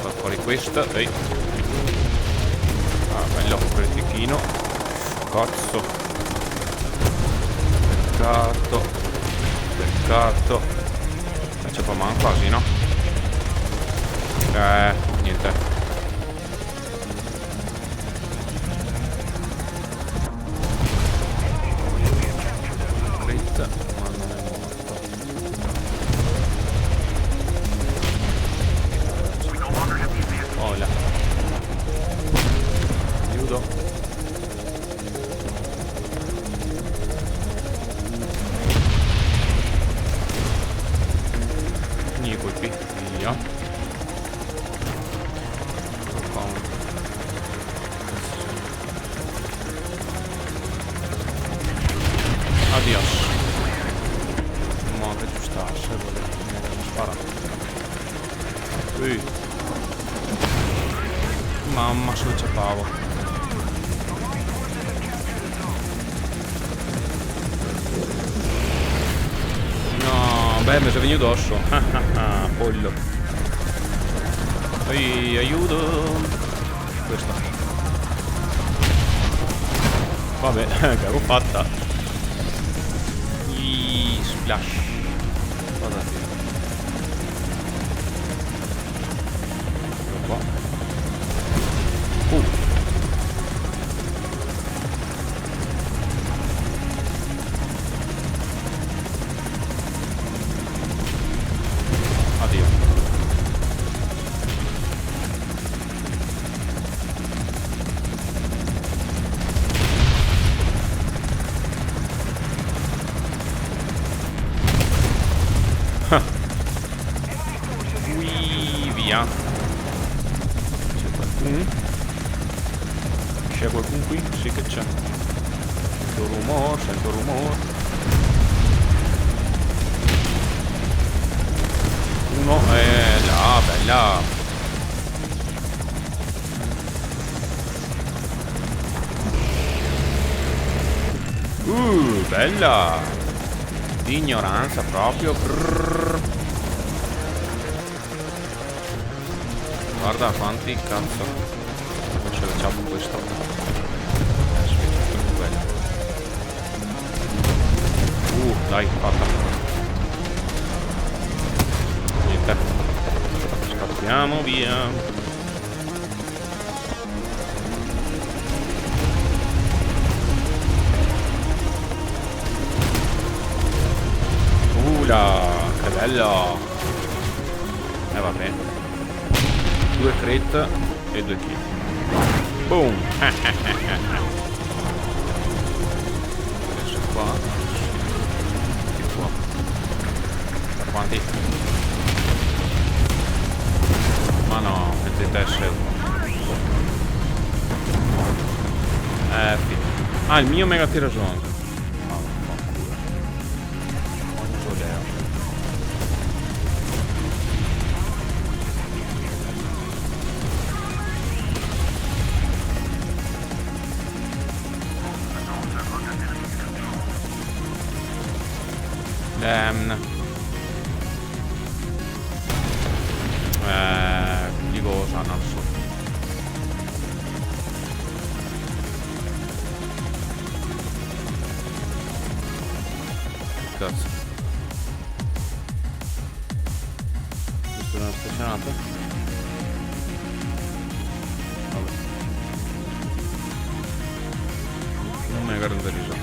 Fa fuori questa. Ehi. Ah, bello critichino. Cazzo. Peccato. C'è fa man quasi, no? Niente. Ma non è morto. Oh là. Aiuto. Finì i colpi. Via. Adios. Che ci sta, se volevo sparare. Mamma, se lo ciapavo. No, beh, mi sei venuto addosso. Pollo. Ehi, aiuto. Questa. Vabbè, che avevo fatta. Splash. Guardate. Qua. Addio. Via. C'è qualcuno? C'è qualcuno qui? Sì che c'è. Sento rumore. Uno è là, bella. Bella. Di ignoranza proprio. Guarda quanti cazzo. Ce la facciamo questo. Dai, fatta. Niente. Scappiamo via. Che bello. Vabbè. 2 crit e 2 kill. Boom. Adesso qua. Più qua. Per quanti? Ma no, mettete S1. Ah, il mio mega tirasone. Dico sana so. Cazzo. Questo è una stazionata. Vabbè. Non mi guardo da riso.